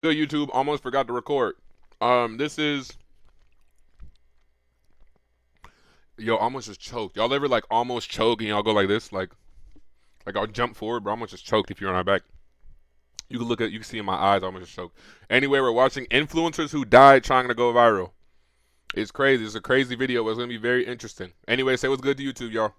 Good YouTube, almost forgot to record. This is yo, almost just choked. Y'all ever like almost choke and y'all go like this, like I'll jump forward, but I almost just choked if you're on my back. You can see in my eyes, I almost just choked. Anyway, we're watching influencers who died trying to go viral. It's crazy. It's a crazy video, but it's gonna be very interesting. Anyway, say what's good to YouTube, y'all.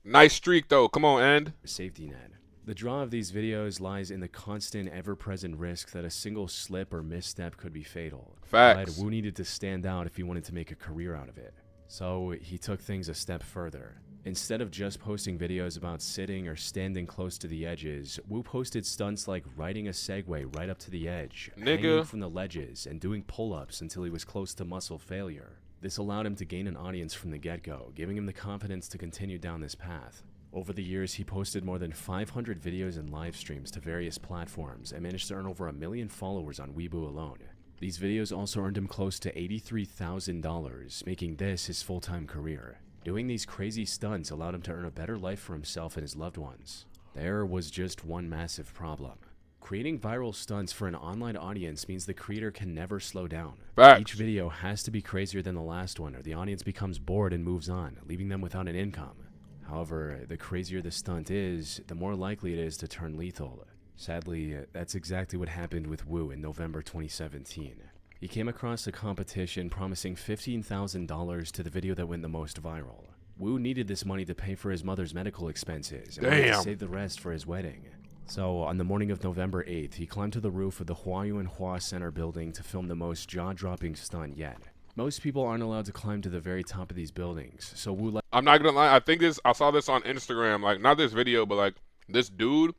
Nice streak though. Come on, end. Safety net. The draw of these videos lies in the constant, ever-present risk that a single slip or misstep could be fatal. But Facts. Wu needed to stand out if he wanted to make a career out of it. So he took things a step further. Instead of just posting videos about sitting or standing close to the edges, Wu posted stunts like riding a Segway right up to the edge, hanging Nigga. from the ledges, and doing pull-ups until he was close to muscle failure. This allowed him to gain an audience from the get-go, giving him the confidence to continue down this path. Over the years, he posted more than 500 videos and live streams to various platforms and managed to earn over 1 million followers on Weibo alone. These videos also earned him close to $83,000, making this his full-time career. Doing these crazy stunts allowed him to earn a better life for himself and his loved ones. There was just one massive problem. Creating viral stunts for an online audience means the creator can never slow down. Facts. Each video has to be crazier than the last one, or the audience becomes bored and moves on, leaving them without an income. However, the crazier the stunt is, the more likely it is to turn lethal. Sadly, that's exactly what happened with Wu in November 2017. He came across a competition promising $15,000 to the video that went the most viral. Wu needed this money to pay for his mother's medical expenses and wanted to Damn. save the rest for his wedding. So, on the morning of November 8th, he climbed to the roof of the Huayuan Hua Center building to film the most jaw-dropping stunt yet. Most people aren't allowed to climb to the very top of these buildings, so Wu I'm not gonna lie. I saw this on Instagram. Like, not this video, but like this dude.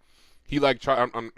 He like try. I'm gonna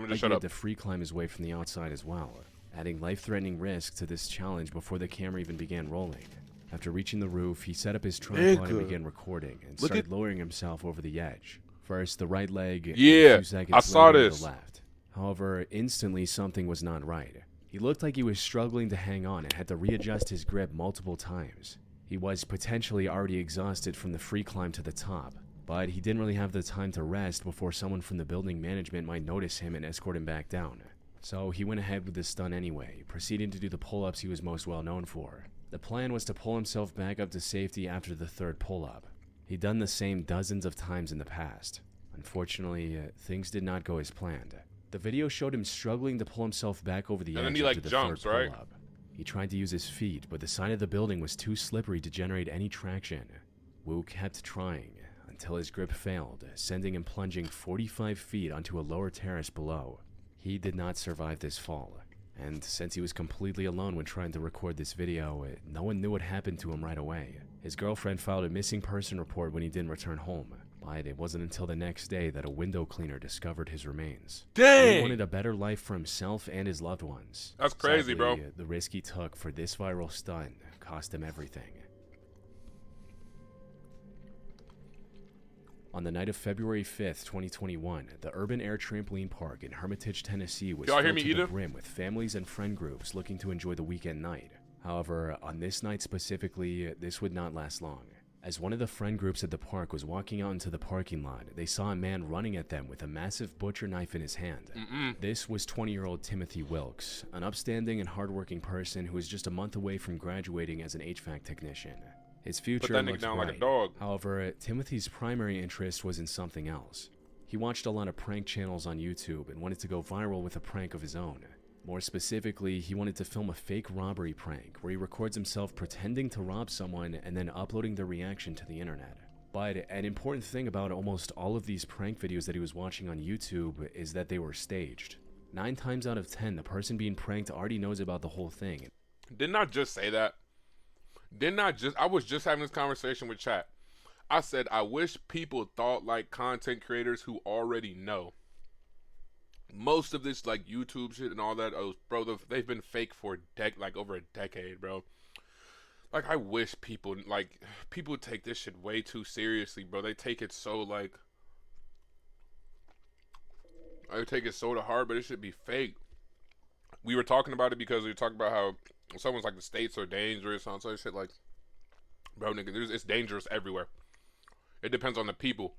just shut agreed up. to free climb his way from the outside as well, adding life-threatening risk to this challenge before the camera even began rolling. After reaching the roof, he set up his tripod and Nigga. began recording, and Look started at- lowering himself over the edge. First the right leg, and a Yeah, few seconds I saw later this. the left. However, instantly something was not right. He looked like he was struggling to hang on and had to readjust his grip multiple times. He was potentially already exhausted from the free climb to the top, but he didn't really have the time to rest before someone from the building management might notice him and escort him back down. So he went ahead with the stunt anyway, proceeding to do the pull-ups he was most well known for. The plan was to pull himself back up to safety after the third pull-up. He'd done the same dozens of times in the past. Unfortunately, things did not go as planned. The video showed him struggling to pull himself back over the And then edge he, like, after the jumps, third right? pull-up. He tried to use his feet, but the side of the building was too slippery to generate any traction. Wu kept trying until his grip failed, sending him plunging 45 feet onto a lower terrace below. He did not survive this fall, and since he was completely alone when trying to record this video, no one knew what happened to him right away. His girlfriend filed a missing person report when he didn't return home, but it wasn't until the next day that a window cleaner discovered his remains. He Dang. wanted a better life for himself and his loved ones. That's crazy, bro. Sadly, the risk he took for this viral stunt cost him everything. On the night of February 5th, 2021, the Urban Air Trampoline Park in Hermitage, Tennessee was Y'all hear filled me, to the Ida? brim with families and friend groups looking to enjoy the weekend night. However, on this night specifically, this would not last long. As one of the friend groups at the park was walking out into the parking lot, they saw a man running at them with a massive butcher knife in his hand. This was 20-year-old Timothy Wilkes, an upstanding and hardworking person who was just a month away from graduating as an HVAC technician. His future that nigga looked down bright. like a dog. However, Timothy's primary interest was in something else. He watched a lot of prank channels on YouTube and wanted to go viral with a prank of his own. More specifically, he wanted to film a fake robbery prank where he records himself pretending to rob someone and then uploading their reaction to the internet. But an important thing about almost all of these prank videos that he was watching on YouTube is that they were staged. 9 times out of 10, the person being pranked already knows about the whole thing. Didn't I just say that? I was just having this conversation with chat. I said, I wish people thought like content creators who already know. Most of this like YouTube shit and all that, bro, they've been fake for like over a decade, bro. Like, I wish people take this shit way too seriously, bro. They take it so like, I take it so to heart, but it should be fake. We were talking about it because we were talking about how someone's like the states are dangerous and all that shit. Like, bro, nigga, it's dangerous everywhere. It depends on the people.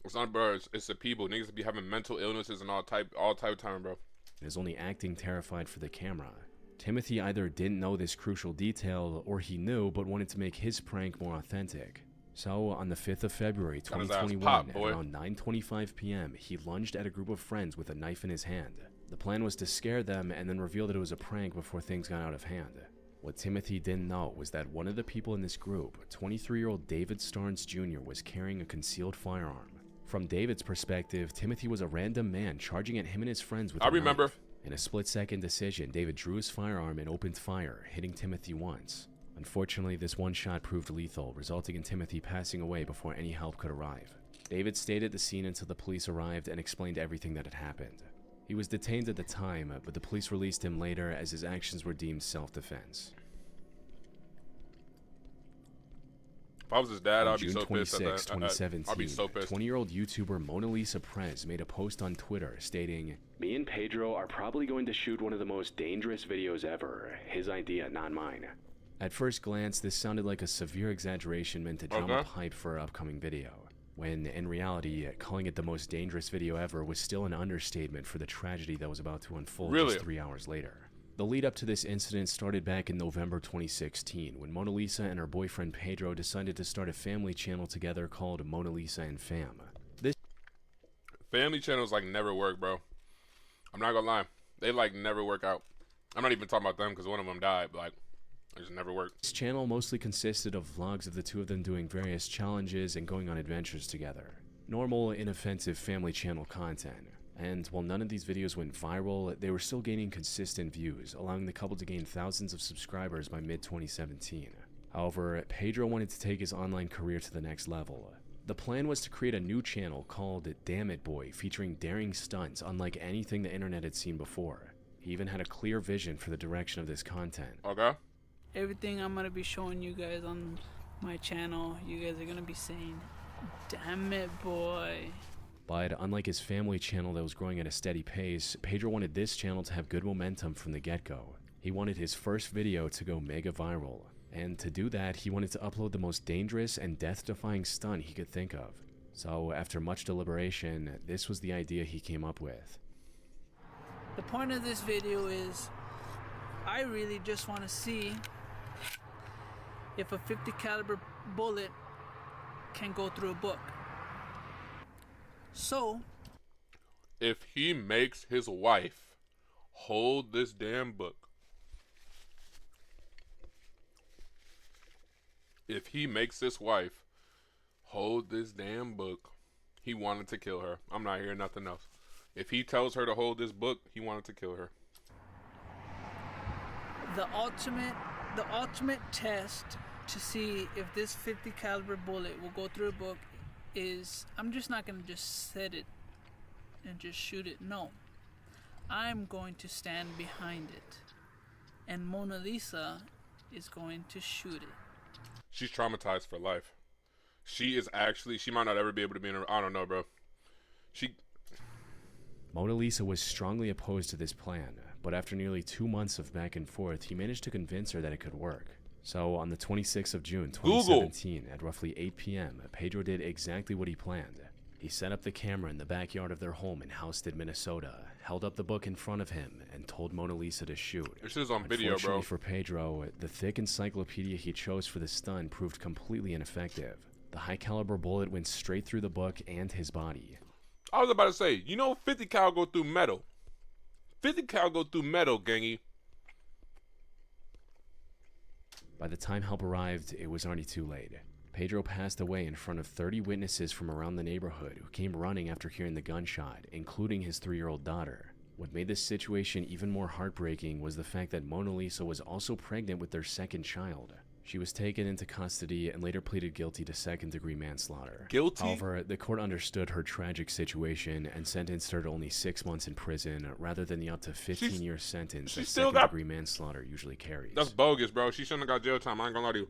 It's not, bro. It's the people. Niggas be having mental illnesses and all type of time, bro. and is only acting terrified for the camera. Timothy either didn't know this crucial detail, or he knew but wanted to make his prank more authentic. So, on the 5th of February 2021, at around 9:25 p.m., he lunged at a group of friends with a knife in his hand. The plan was to scare them and then reveal that it was a prank before things got out of hand. What Timothy didn't know was that one of the people in this group, 23-year-old David Starnes Jr., was carrying a concealed firearm. From David's perspective, Timothy was a random man charging at him and his friends with a knife. In a split-second decision, David drew his firearm and opened fire, hitting Timothy once. Unfortunately, this one shot proved lethal, resulting in Timothy passing away before any help could arrive. David stayed at the scene until the police arrived and explained everything that had happened. He was detained at the time, but the police released him later as his actions were deemed self-defense. If I was his dad, I'd be so pissed. On June 26, 2017, I'd be so pissed. 20-year-old YouTuber Mona Lisa Prez made a post on Twitter stating, "Me and Pedro are probably going to shoot one of the most dangerous videos ever. His idea, not mine." At first glance, this sounded like a severe exaggeration meant to drum up hype for her upcoming video, when in reality, calling it the most dangerous video ever was still an understatement for the tragedy that was about to unfold just 3 hours later. The lead up to this incident started back in November 2016, when Mona Lisa and her boyfriend Pedro decided to start a family channel together called Mona Lisa and Fam. This family channels like never work, bro. I'm not gonna lie. They like never work out. I'm not even talking about them because one of them died, but like, it just never worked. This channel mostly consisted of vlogs of the two of them doing various challenges and going on adventures together. Normal, inoffensive family channel content. And while none of these videos went viral, they were still gaining consistent views, allowing the couple to gain thousands of subscribers by mid-2017. However, Pedro wanted to take his online career to the next level. The plan was to create a new channel called Damn It Boy, featuring daring stunts unlike anything the internet had seen before. He even had a clear vision for the direction of this content. Okay. Everything I'm gonna be showing you guys on my channel, you guys are gonna be saying, "Damn it, boy." But unlike his family channel that was growing at a steady pace, Pedro wanted this channel to have good momentum from the get-go. He wanted his first video to go mega viral, and to do that, he wanted to upload the most dangerous and death-defying stunt he could think of. So after much deliberation, this was the idea he came up with. The point of this video is, I really just want to see if a .50 caliber bullet can go through a book. So, if he makes his wife hold this damn book, if he makes his wife hold this damn book, he wanted to kill her. I'm not hearing nothing else. If he tells her to hold this book, he wanted to kill her. The ultimate test to see if this .50 caliber bullet will go through a book is, I'm just not going to just set it and just shoot it. No. I'm going to stand behind it. And Mona Lisa is going to shoot it. She's traumatized for life. She might not ever be able to be in I don't know, bro. Mona Lisa was strongly opposed to this plan, but after nearly 2 months of back and forth, he managed to convince her that it could work. So on the 26th of June 2017, at roughly 8 p.m., Pedro did exactly what he planned. He set up the camera in the backyard of their home in Houston, Minnesota, held up the book in front of him, and told Mona Lisa to shoot. This is on video, bro. Unfortunately for Pedro, the thick encyclopedia he chose for the stunt proved completely ineffective. The high-caliber bullet went straight through the book and his body. I was about to say, 50 cal go through metal. 50 cal go through metal, gangy. By the time help arrived, it was already too late. Pedro passed away in front of 30 witnesses from around the neighborhood who came running after hearing the gunshot, including his 3-year-old daughter. What made this situation even more heartbreaking was the fact that Mona Lisa was also pregnant with their second child. She was taken into custody and later pleaded guilty to second-degree manslaughter. Guilty? However, the court understood her tragic situation and sentenced her to only 6 months in prison rather than the up to 15-year sentence that second-degree manslaughter usually carries. That's bogus, bro. She shouldn't have got jail time. I ain't gonna lie to you.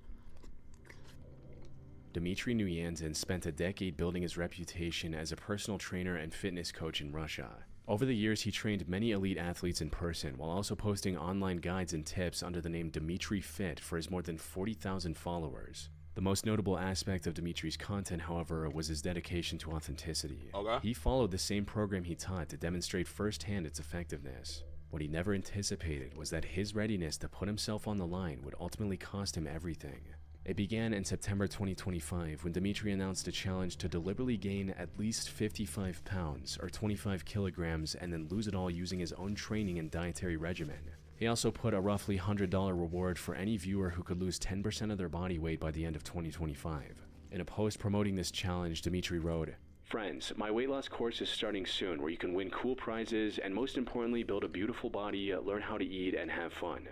Dmitry Nuyanzin spent a decade building his reputation as a personal trainer and fitness coach in Russia. Over the years, he trained many elite athletes in person while also posting online guides and tips under the name Dmitry Fit for his more than 40,000 followers. The most notable aspect of Dimitri's content, however, was his dedication to authenticity. Okay. He followed the same program he taught to demonstrate firsthand its effectiveness. What he never anticipated was that his readiness to put himself on the line would ultimately cost him everything. It began in September 2025 when Dimitri announced a challenge to deliberately gain at least 55 pounds or 25 kilograms and then lose it all using his own training and dietary regimen. He also put a roughly $100 reward for any viewer who could lose 10% of their body weight by the end of 2025. In a post promoting this challenge, Dimitri wrote, "Friends, my weight loss course is starting soon where you can win cool prizes and most importantly build a beautiful body, learn how to eat, and have fun."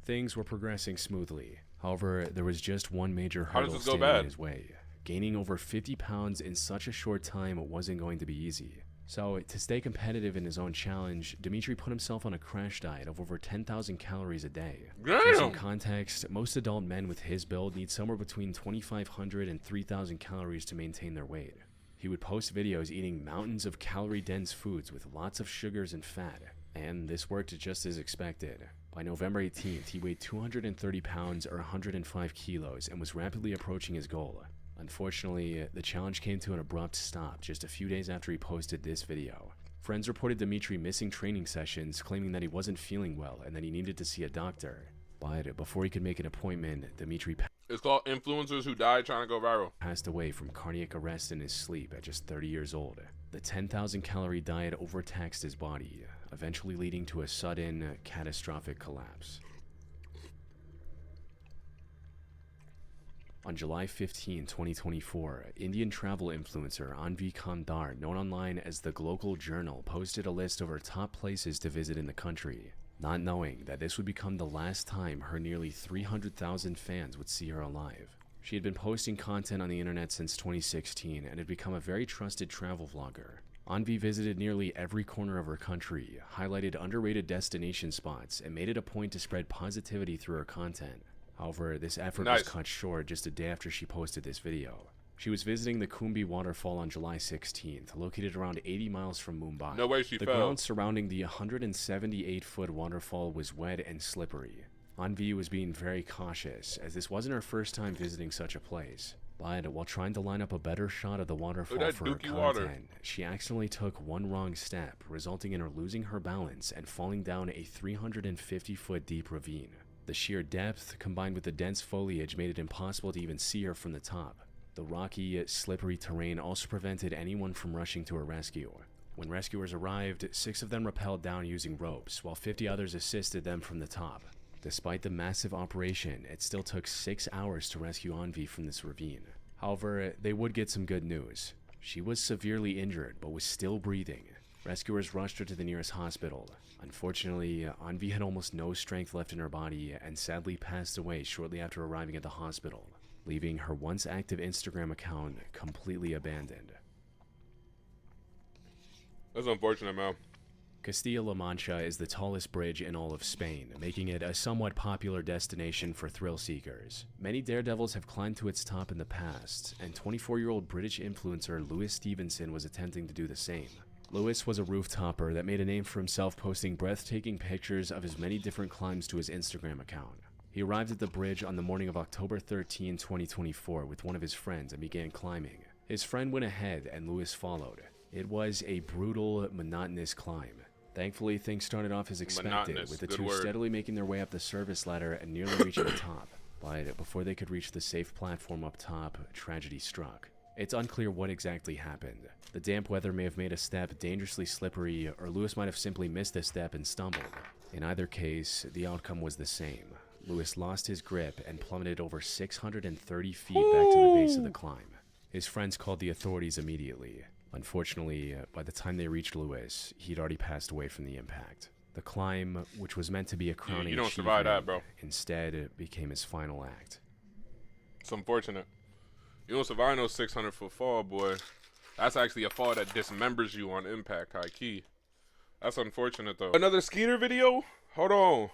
Things were progressing smoothly. However, there was just one major How does hurdle this go standing bad? in his way. Gaining over 50 pounds in such a short time wasn't going to be easy. So, to stay competitive in his own challenge, Dimitri put himself on a crash diet of over 10,000 calories a day. For some Damn. context, most adult men with his build need somewhere between 2,500 and 3,000 calories to maintain their weight. He would post videos eating mountains of calorie-dense foods with lots of sugars and fat, and this worked just as expected. By November 18th, he weighed 230 pounds or 105 kilos and was rapidly approaching his goal. Unfortunately, the challenge came to an abrupt stop just a few days after he posted this video. Friends reported Dimitri missing training sessions, claiming that he wasn't feeling well and that he needed to see a doctor. But before he could make an appointment, Dimitri It's called influencers who died trying to go viral. passed away from cardiac arrest in his sleep at just 30 years old. The 10,000 calorie diet overtaxed his body, eventually leading to a sudden, catastrophic collapse. On July 15, 2024, Indian travel influencer Anvi Kandar, known online as the Global Journal, posted a list of her top places to visit in the country, not knowing that this would become the last time her nearly 300,000 fans would see her alive. She had been posting content on the internet since 2016 and had become a very trusted travel vlogger. Anvi visited nearly every corner of her country, highlighted underrated destination spots, and made it a point to spread positivity through her content. However, this effort was cut short just a day after she posted this video. She was visiting the Kumbi waterfall on July 16th, located around 80 miles from Mumbai. No way she The fell. ground surrounding the 178-foot waterfall was wet and slippery. Anvi was being very cautious, as this wasn't her first time visiting such a place. But while trying to line up a better shot of the waterfall that for her dookie water. content, she accidentally took one wrong step, resulting in her losing her balance and falling down a 350-foot deep ravine. The sheer depth, combined with the dense foliage, made it impossible to even see her from the top. The rocky, slippery terrain also prevented anyone from rushing to her rescue. When rescuers arrived, 6 of them rappelled down using ropes, while 50 others assisted them from the top. Despite the massive operation, it still took 6 hours to rescue Anvi from this ravine. However, they would get some good news. She was severely injured, but was still breathing. Rescuers rushed her to the nearest hospital. Unfortunately, Anvi had almost no strength left in her body and sadly passed away shortly after arriving at the hospital, leaving her once active Instagram account completely abandoned. That's unfortunate, man. Castilla-La Mancha is the tallest bridge in all of Spain, making it a somewhat popular destination for thrill seekers. Many daredevils have climbed to its top in the past, and 24-year-old British influencer Lewis Stevenson was attempting to do the same. Lewis was a rooftopper that made a name for himself posting breathtaking pictures of his many different climbs to his Instagram account. He arrived at the bridge on the morning of October 13, 2024 with one of his friends and began climbing. His friend went ahead and Lewis followed. It was a brutal, monotonous climb. Thankfully, things started off as expected, with the two steadily making their way up the service ladder and nearly reaching the top. But before they could reach the safe platform up top, tragedy struck. It's unclear what exactly happened. The damp weather may have made a step dangerously slippery, or Lewis might have simply missed a step and stumbled. In either case, the outcome was the same. Lewis lost his grip and plummeted over 630 feet back to the base of the climb. His friends called the authorities immediately. Unfortunately, by the time they reached Lewis, he'd already passed away from the impact. The climb, which was meant to be a crowning you don't achievement, survive that, bro. instead became his final act. It's unfortunate. You don't survive no 600-foot fall, boy. That's actually a fall that dismembers you on impact, high key. That's unfortunate, though. Another Skeeter video? Hold on.